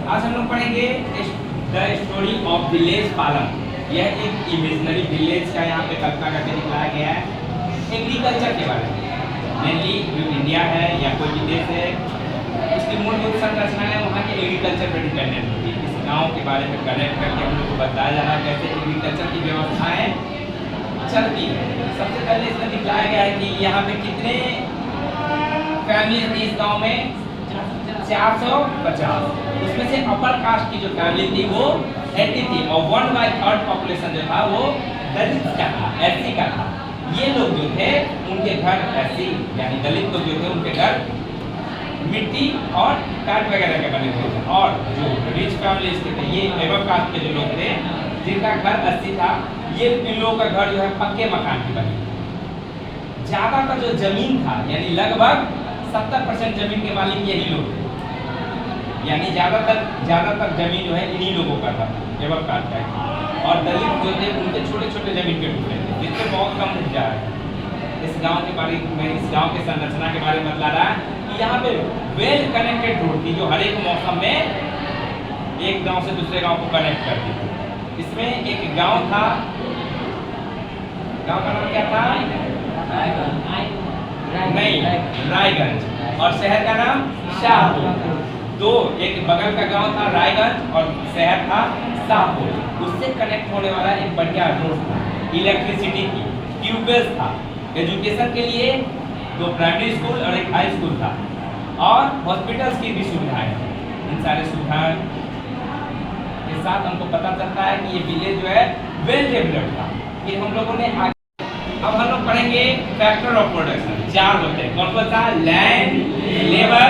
आज हम लोग पढ़ेंगे द स्टोरी ऑफ विलेज पालन। यह एक इमेजिनरी विलेज का यहाँ पे कल्पना करके दिखाया गया है एग्रीकल्चर के बारे में। मेनली जो इंडिया है या कोई भी देश है, उसकी मूलभूत संरचना है वहाँ के एग्रीकल्चर पर डिपेंडेंट होती है। इस गाँव के बारे में कनेक्ट करके हम लोग को बताया जा रहा है कैसे एग्रीकल्चर की व्यवस्थाएँ चलती है। सबसे पहले इसमें दिखाया गया है कि यहाँ पे कितने फैमिली थी इस गाँव में, 450। उसमें से अपर कास्ट की जो फैमिली थी वो 80 थी और 1/3 पॉपुलेशन जो था वो दलित का था, एससी का था। ये लोग जो थे उनके घर एससी यानी दलित लोग जो थे उनके घर मिट्टी और काट वगैरह के बने हुए थे। और जो रिच फैमिलीज के थे, ये एवर कास्ट के जो लोग थे जिनका घर 80 था, ये इन लोगों का घर जो है पक्के मकान की बनी। ज्यादातर जो जमीन था यानी लगभग 70% जमीन के मालिक यही लोग थे, यानी ज्यादातर जमीन जो है इन्हीं लोगों का था, एवं काट का। और दलित जो थे उनके छोटे छोटे जमीन के टुकड़े थे जिससे बहुत कम उपजा है। इस गांव के बारे में, इस गांव के संरचना के बारे में बतला रहा है कि यहाँ पे वेल कनेक्टेड रोड थी जो हर एक मौसम में एक गांव से दूसरे गांव को कनेक्ट करती थी। इसमें एक गांव था, गांव का नाम क्या था? नहीं, रायगंज। और शहर का नाम शाहपुर। दो, एक बगल का गांव था रायगंज और शहर था शाहपुर। उससे कनेक्ट होने वाला एक बढ़िया रोड था, इलेक्ट्रिसिटी की, ट्यूबवेल था, एजुकेशन के लिए 2 प्राइमरी स्कूल और एक हाई स्कूल था, और हॉस्पिटल्स की भी सुविधाएं। इन सारे सुविधाएं के साथ हमको पता चलता है कि ये विलेज जो है वेल डेवलप्ड था। फिर हम लोगों ने अब हम लोग पढ़ेंगे फैक्टर ऑफ प्रोडक्शन। 4 होते हैं, कौन कौन सा? लैंड, लेबर,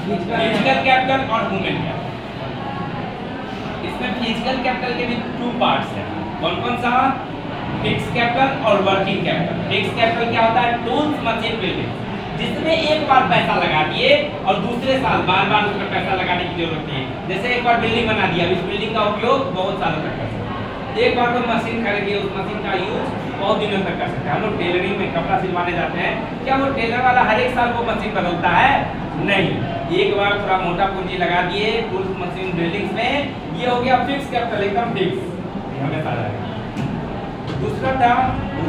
फिजिकल कैपिटल और ह्यूमन कैपिटल। इसमें फिजिकल कैपिटल के भी 2 पार्ट्स हैं। कौन कौन सा? फिक्स कैपिटल और वर्किंग कैपिटल। फिक्स कैपिटल क्या होता है? टूल्स, मशीन, बिल्डिंग, जिसमें एक बार पैसा लगा दिए और दूसरे साल बार बार उसमें पैसा लगाने की जरूरत नहीं है। जैसे एक बार बिल्डिंग बना दिया, इस बिल्डिंग का उपयोग बहुत सालों तक कर सकते हैं। एक बार कोई मशीन खरीदिए, उस मशीन का यूज बहुत दिनों तक कर सकते हैं। हम लोग टेलरिंग में कपड़ा सिलवाने जाते हैं, क्या वो टेलर वाला हर एक साल वो मशीन बदलता है? नहीं, एक बार थोड़ा मोटा पूंजी लगा दिए टूल्स, मशीन, बिल्डिंग्स में, ये हो गया फिक्स कैपिटल, एकदम फिक्स, हमेशा रहेगा। दूसरा था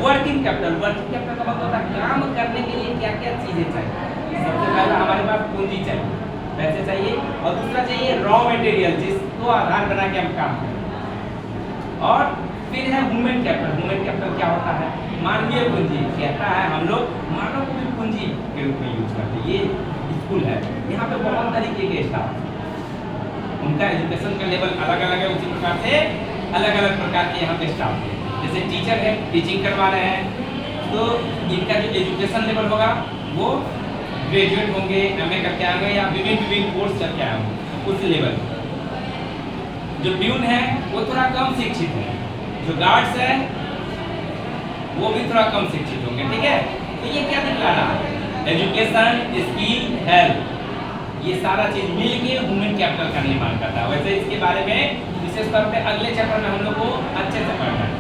वर्किंग कैपिटल। वर्किंग कैपिटल का मतलब होता है काम करने के लिए क्या क्या चीजें चाहिए। सबसे पहला हमारे पास पूंजी चाहिए, पैसे चाहिए, और दूसरा चाहिए रॉ मटेरियल जिसको आधार बना के हम काम करें। और फिर है ह्यूमन कैपिटल। ह्यूमन कैपिटल क्या होता है? मानवीय पूंजी। कहता है हम लोग मानव को भी पूंजी के रूप में यूज करते हैं। ये स्कूल है, यहाँ पे बहुत तरीके के स्टाफ, उनका एजुकेशन का लेवल अलग अलग है, उसी प्रकार से अलग अलग प्रकार के यहाँ पे स्टाफ है। जैसे टीचर है, टीचिंग करवा रहे हैं, तो इनका जो एजुकेशन लेवल होगा वो ग्रेजुएट होंगे, एमए करके आएंगे या विभिन्न कोर्स करके आएंगे उस लेवल। जो प्यून है वो थोड़ा कम शिक्षित है, जो गार्ड्स है वो भी थोड़ा कम शिक्षित होंगे। ठीक है, तो ये क्या दिखला रहा है? एजुकेशन, स्किल, हेल्थ, ये सारा चीज मिलके ह्यूमन कैपिटल का निर्माण करता है। वैसे इसके बारे में विशेष तौर पे अगले चैप्टर में हम लोग को अच्छे से पढ़ना है।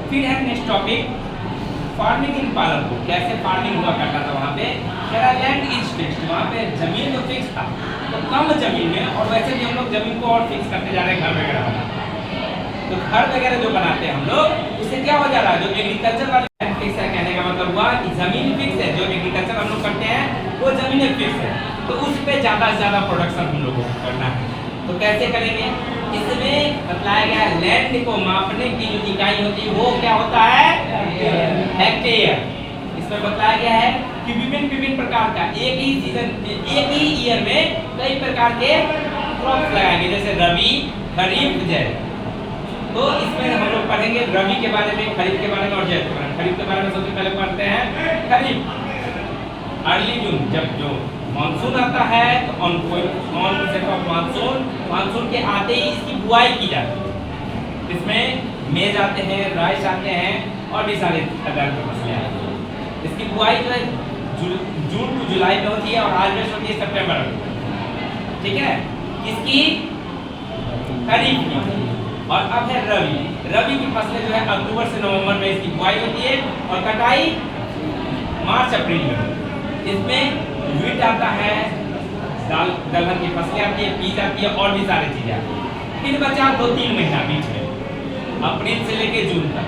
फिर है next topic farming in Palanpur. कैसे फार्मिंग हुआ करता था वहाँ पे? लैंड इज फिक्स्ड, वहाँ पे जमीन तो फिक्स था, तो कम जमीन में, और वैसे भी हम लोग जमीन को और फिक्स करते जा रहे हैं, घर वगैरह बना, तो घर वगैरह जो बनाते हैं हम लोग, उससे क्या हो जा रहा है? जो एग्रीकल्चर वाले फिक्स है, कहने का मतलब हुआ कि जमीन फिक्स है, जो एग्रीकल्चर हम लोग करते हैं वो जमीन फिक्स है, तो उस पर ज्यादा से ज्यादा प्रोडक्शन हम लोगों को करना है। तो कैसे करेंगे? इसमें बतलाया गया है लैंड को मापने की जो इकाई होती है वो क्या होता है? हेक्टेयर। इसमें बताया गया है कि विभिन्न प्रकार का एक ही सीजन, एक ही ईयर में कई प्रकार के क्रॉप्स लगाएंगे, जैसे रबी, खरीफ, जैद। तो इसमें हम लोग पढ़ेंगे रबी के बारे में, खरीफ के बारे में और जैद के बारे में। खरीफ के बारे में सबसे पहले पढ़ते हैं खरीफ। अर्ली जून, जब जो मानसून आता है तो मानसून के आते ही इसकी बुआई की जाती है। इसमें मेज आते हैं, राइस आते हैं और भी सारे प्रकार की फसलें आती हैं। इसकी बुआई जो है जून टू जुलाई में होती है और हार्वेस्ट होती है सितंबर में। ठीक है, इसकी खरीफ की। और अब है रबी। रबी की फसलें जो है अक्टूबर से नवंबर में इसकी बुआई होती है और कटाई मार्च अप्रैल में। इसमें व्हीट आता है, दाल दलहन की फसलें आती है, बीज आती है और भी सारी चीजें आती है। फिर बचा 2-3 महीना बीच में, अप्रैल से लेके जून तक।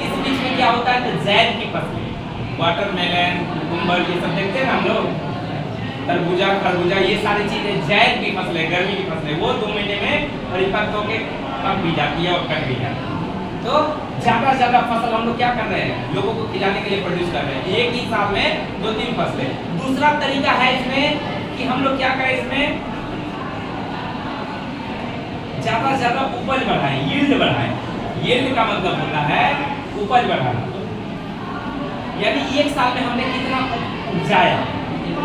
इस बीच में क्या होता है तो जैद की फसलें, वाटरमेलन, कुकुम्बर, ये सब देखते हैं ना हम लोग, तरबूजा, खरबूजा, ये सारी चीजें जैद की फसलें, गर्मी की फसलें, वो 2 महीने में परिपक्व होकर पक भी जाती है और कट भी जाती है। तो ज्यादा से ज्यादा फसल हम लोग क्या कर रहे हैं, लोगों को खिलाने के लिए प्रोड्यूस कर रहे हैं, एक ही साल में 2-3 फसलें। दूसरा तरीका है इसमें कि हम लोग क्या करें, इसमें ज्यादा से ज्यादा उपज बढ़ाएं, यील्ड बढ़ाएं। यील्ड का मतलब होता है उपज बढ़ाना, यानी एक साल में हमने कितना उपजाया,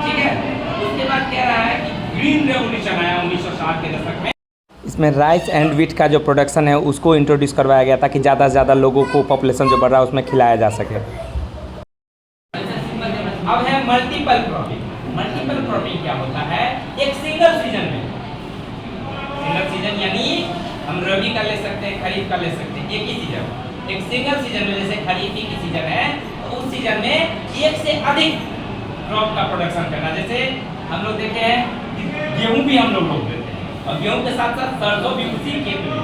ठीक है। उसके बाद कह रहा है कि ग्रीन रेवोल्यूशन आया 1960 के दशक में। इसमें राइस एंड व्हीट का जो प्रोडक्शन है उसको इंट्रोड्यूस करवाया गया ताकि ज़्यादा से ज़्यादा लोगों को पॉपुलेशन जो बढ़ रहा है उसमें खिलाया जा सके। अब है मल्टीपल क्रॉपिंग। मल्टीपल क्रॉपिंग क्या होता है, एक सिंगल सीजन में, सिंगल सीजन यानी हम रबी का ले सकते हैं, खरीफ का ले सकते हैं, एक ही सीजन, एक सिंगल सीजन में, जैसे खरीफ की सीजन है तो उस सीजन में एक से अधिक क्रॉप का प्रोडक्शन करना। जैसे हम लोग देखे हैं गेहूं भी हम लोग रोप देते हैं और गेहूं के साथ साथ सरसों भी उसी खेत में,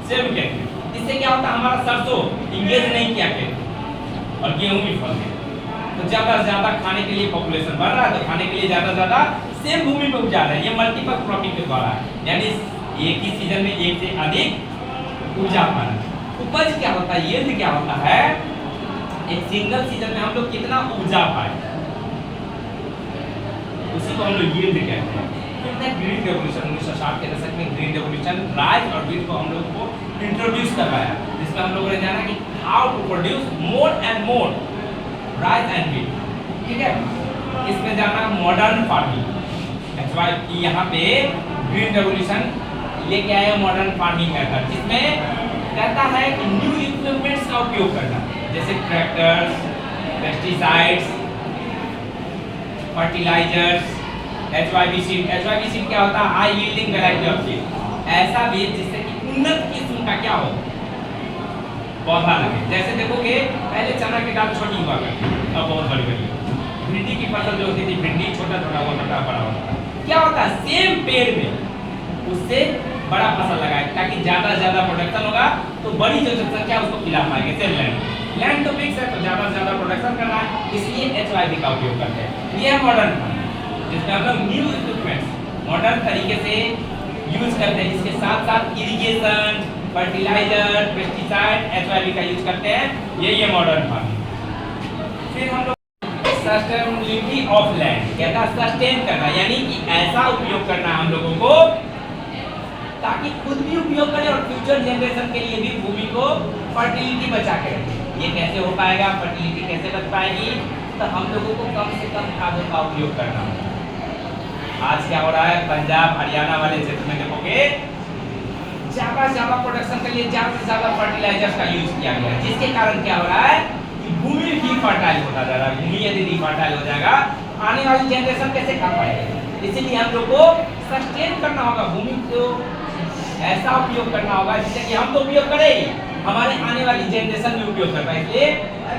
सेम खेत में। इससे क्या होता है, हमारा सरसों इंगेज नहीं किया खेत और गेहूं भी फल गया, तो ज्यादा से ज्यादा खाने के लिए पॉपुलेशन बढ़ रहा है, तो खाने के लिए ज्यादा से ज्यादा सेम भूमि पे उपजा रहे हैं। ये मल्टीपल क्रॉपिंग के द्वारा है, यानी एक ही सीजन में एक से अधिक उपजा पाना। उपज क्या होता है, यील्ड क्या होता है, एक सिंगल सीजन में हम लोग कितना उपजा पाए, उसी को हम लोग यील्ड कहते हैं। फिर ग्रीन रेवोल्यूशन 1960 के दशक में ग्रीन रेवोल्यूशन राइस और व्हीट को हम लोग को इंट्रोड्यूस करवाया, जिसमें हम लोगों ने जाना कि how to produce more and more rice and wheat, ठीक है। इसमें जाना मॉडर्न फार्मिंग, यहाँ पे ग्रीन रेवोल्यूशन लेके आया मॉडर्न फार्मिंग मेथड, जिसमें कहता है कि न्यू इक्विपमेंट्स का उपयोग करना, जैसे tractors, pesticides, fertilizers, HYV seed. HYV seed क्या होता है, high yielding variety of seed, ऐसा बीज जिससे कि उन्नत किस्म का क्या हो, पौधा लगे। जैसे देखोगे पहले चना की दाल छोटी हुआ करती, अब बहुत बड़ी बड़ी। भिंडी की फसल जो होती थी, भिंडी छोटा छोटा हुआ करता, बड़ा होता है। क्या होता है, सेम पेड़ में उससे बड़ा फसल लगाए ताकि ज्यादा से ज्यादा प्रोडक्शन होगा, तो बड़ी जो जनसंख्या उसको खिला पाएंगे। सेम लैंड तो फिक्स है, तो ज्यादा से ज्यादा प्रोडक्शन करना है, इसलिए HYV का उपयोग करते हैं। ये है मॉडर्न फार्मिंग, जिसमें हम लोग न्यू इक्विपमेंट्स मॉडर्न तरीके से यूज करते हैं। इसके साथ साथ इरिगेशन, फर्टिलाइजर, पेस्टिसाइड, HYV का यूज करते हैं। ये मॉडर्न फार्मिंग। फिर हम लोग सस्टेनेबिलिटी ऑफ लैंड, कहता है सस्टेन करना, यानी कि ऐसा उपयोग करना हम लोगों को ताकि खुद भी उपयोग करें और फ्यूचर जनरेशन के लिए भी भूमि को फर्टिलिटी बचा के रखें। ये कैसे हो पाएगा, फर्टिलिटी कैसे बच पाएगी, तो हम लोगों को कम से कम खादों का उपयोग करना होगा। आज क्या हो रहा है, पंजाब हरियाणा वाले क्षेत्र में देखोगे ज्यादा से ज्यादा प्रोडक्शन के लिए ज्यादा से ज्यादा फर्टिलाइजर्स का यूज किया गया है, जिसके कारण क्या हो रहा है कि भूमि भी फर्टाइल होता जा रहा है। भूमि यदि फर्टाइल हो जाएगा, आने वाली जनरेशन कैसे खा पाएगी। इसीलिए हम लोग को सस्टेन करना होगा, भूमि को ऐसा उपयोग करना होगा जिससे कि हम तो उपयोग करें, हमारे आने वाली जनरेशन भी उपयोग कर पाए। इसलिए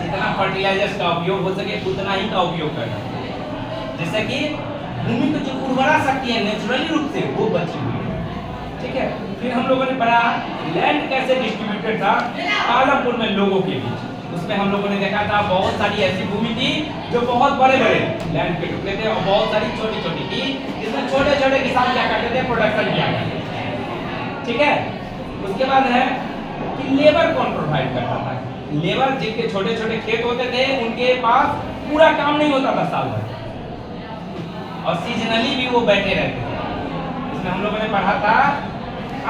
जितना फर्टिलाइजर्स का उपयोग हो सके उतना ही का उपयोग करना, जिससे कि भूमि की जो उर्वरा शक्ति है नेचुरली रूप से वो बची हुई है, ठीक है। फिर हम लोगों ने पढ़ा लैंड कैसे डिस्ट्रीब्यूटेड था पालमपुर में लोगों के बीच। उसमें हम लोगों ने देखा था बहुत सारी ऐसी भूमि थी जो बहुत बड़े बड़े लैंड के टुकड़े थे और बहुत सारी छोटी छोटी थी, जिसमें छोटे छोटे किसान क्या करते थे, प्रोडक्शन किया करते थे, ठीक है। उसके बाद है कि लेबर कौन प्रोवाइड करता था। लेबर जिनके छोटे छोटे खेत होते थे उनके पास पूरा काम नहीं होता था साल भर, और सीजनली भी वो बैठे रहते थे। इसमें हम लोगों ने पढ़ा था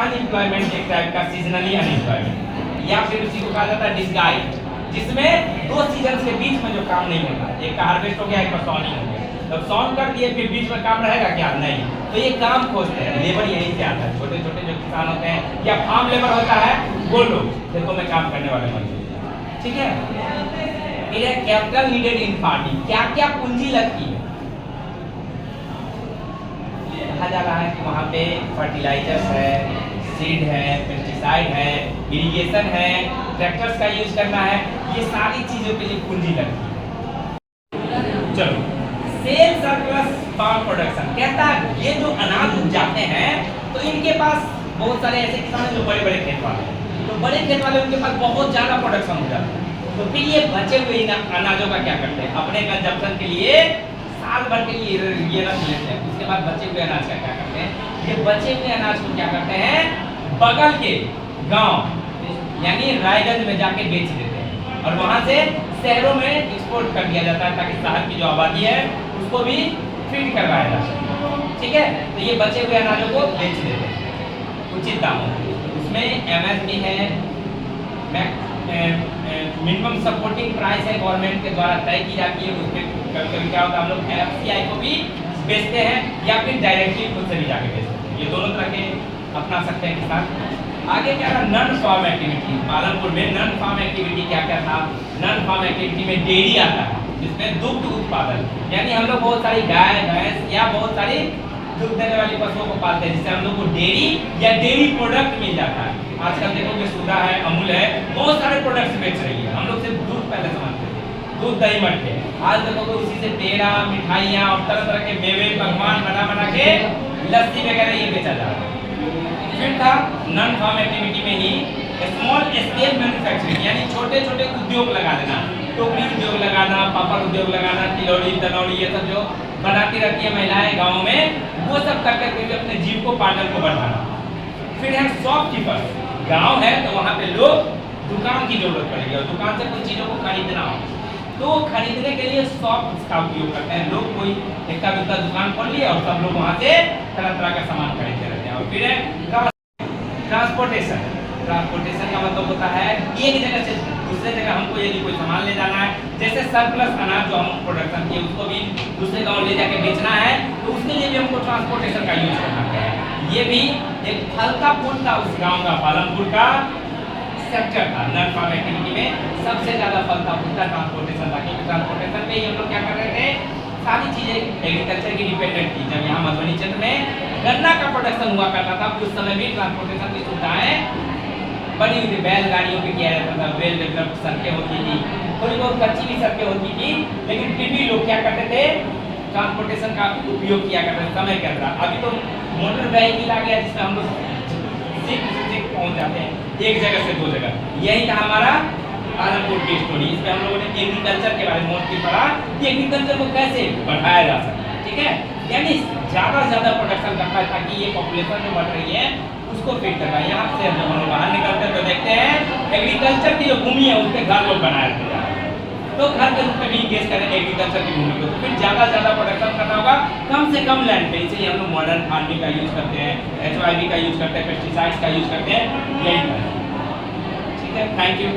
अनएम्प्लॉयमेंट, एक टाइप का सीजनली अनएम्प्लॉयमेंट, या फिर उसी को कहा जाता है डिस्गाइज, जिसमें 2 सीजन के बीच में जो काम नहीं होता, एक का हार्वेस्ट हो गया, एक का सॉनिंग हो गया। जब सॉन कर दिए फिर बीच में काम रहेगा क्या, नहीं। तो ये काम खोजते हैं, लेबर यहीं से आता है। छोटे छोटे जो किसान होते हैं या फार्म लेबर होता है, वो लोग देखो मैं काम करने वाले बन, ठीक है। फिर कैपिटल नीडेड इन फार्मिंग, क्या क्या पूंजी लगती है। कहा जा रहा है कि वहाँ पे फर्टिलाइजर्स है, सीड है, पेस्टिसाइड है, इरिगेशन है, ट्रैक्टर्स का यूज करना है, ये सारी चीजों के लिए पूंजी लगती है। चलो सेल सरप्लस पावर प्रोडक्शन। कहता है ये जो अनाज उपजाते हैं तो इनके पास बहुत सारे ऐसे किसान हैं जो बड़े बड़े खेत वाले हैं, तो बड़े खेत वाले उनके पास बहुत ज़्यादा प्रोडक्शन हो जाता है। तो फिर ये बचे हुए अनाजों का क्या करते हैं, अपने कंजप्शन के लिए साल भर के लिए ये रख लेते हैं। उसके बाद बचे हुए अनाज का क्या करते हैं, ये बचे हुए अनाज को क्या करते हैं, बगल के गांव यानी रायगंज में जाके बेच देते हैं और वहां से शहरों में एक्सपोर्ट कर दिया जाता है ताकि शहर की जो आबादी है उसको भी फीड करवाया जा सके। ठीक है, तो ये बचे हुए अनाजों को बेच देते हैं उचित दामों पे। उसमें एमएसपी है, मिनिमम सपोर्टिंग प्राइस है, गवर्नमेंट के द्वारा तय की जाती है। उसमें कभी कभी क्या होता है, हम लोग एफसीआई को भी बेचते हैं या फिर डायरेक्टली खुद से भी जाके बेचते हैं। ये दोनों तरह के अपना सकते हैं किसान। आगे क्या था, नन फार्म एक्टिविटी। पालनपुर में नन फार्म एक्टिविटी क्या क्या था, नन फार्म एक्टिविटी में डेयरी आता है जिसमें दुग्ध उत्पादन, यानी हम लोग बहुत सारी गाय भैंस या बहुत सारी दूध देने वाली पशुओं को पालते हैं जिससे हम लोग को डेयरी या डेयरी प्रोडक्ट मिल जाता है। आजकल देखोगे सुधा है, अमूल है, बहुत सारे प्रोडक्ट्स बेच रही है। हम लोग सिर्फ दूध पहले समझते थे, दूध दही मट्ठे, आज देखोगे उसी से पेड़ा मिठाइयाँ और तरह तरह के मेवे पकवान बना के लस्सी वगैरह ये बेचा जा रहा है। फिर था नन फार्म एक्टिविटी में ही स्मॉल स्केल मैन्युफैक्चरिंग, यानी छोटे छोटे उद्योग लगा देना, टोकरी उद्योग लगाना, पापड़ उद्योग लगाना, तिलौड़ी दनौड़ी ये सब जो बनाती रहती है महिलाएं गाँव में, वो सब कर करके अपने जीविकोपार्जन को बढ़ाना। फिर है शॉपकीपर, गांव है तो वहाँ पे लोग दुकान की जरूरत पड़ेगी और दुकान से कुछ चीज़ों को खरीदना हो तो खरीदने के लिए शॉप का उपयोग करते हैं लोग। कोई इक्का दुक्का दुकान खोल लिया और सब लोग वहाँ से तरह तरह का सामान खरीदते रहते हैं। और फिर है ट्रांसपोर्टेशन। ट्रांसपोर्टेशन का मतलब होता है एक जगह से दूसरे जगह हमको यदि कोई सामान ले जाना है, जैसे सरप्लस अनाज जो हम प्रोडक्शन किए उसको भी दूसरे गाँव ले जाके बेचना है तो उसके लिए भी हमको ट्रांसपोर्टेशन का यूज करना है। ये भी एक हल्का पुल था उस गांव का, पालनपुर का सेक्टर था। नन फार्म एक्टिविटी में सबसे ज़्यादा फलता फूलता ट्रांसपोर्टेशन था, क्योंकि ट्रांसपोर्टेशन में ही हम लोग क्या कर रहे थे, सारी चीज़ें एग्रीकल्चर की डिपेंडेंट थी। जब यहाँ मधुबनी क्षेत्र में गन्ना का प्रोडक्शन हुआ करता था उस समय भी ट्रांसपोर्टेशन की सुविधाएं बनी हुई थी। बैलगाड़ियों पे किया जाता था, वेल डेवलप्ड सड़कें होती थी, थोड़ी बहुत कच्ची भी सड़कें होती थी, लेकिन फिर भी लोग क्या करते थे, ट्रांसपोर्टेशन का उपयोग किया करते थे समय के अंदर। अभी तो मोटर व्हीकल आ गया जिसमें हम लोग सीख पहुँच जाते हैं एक जगह से दो जगह। यही था हमारा पालनपुर की स्टोरी। इसमें हम लोगों ने एग्रीकल्चर के बारे में मोस्टली पढ़ा कि एग्रीकल्चर को कैसे बढ़ाया जा सकता है। ठीक है, यानी ज़्यादा से ज़्यादा प्रोडक्शन करना है ताकि ये पॉपुलेशन जो बढ़ रही है उसको फिट करना है। यहाँ से जब हम लोग बाहर निकलते हैं तो देखते हैं एग्रीकल्चर की जो भूमि है उसके घर लोग बनाए थे, तो घर के रूप में भी इंगेज करें एग्रीकल्चर की भूमि को, तो फिर ज़्यादा से ज़्यादा प्रोडक्शन करना होगा कम से कम लैंड पे। इसलिए हम लोग मॉडर्न फार्मिंग का यूज़ करते हैं, HYB का यूज़ करते हैं, पेस्टिसाइड्स का यूज़ करते हैं, यही ठीक है। Thank you.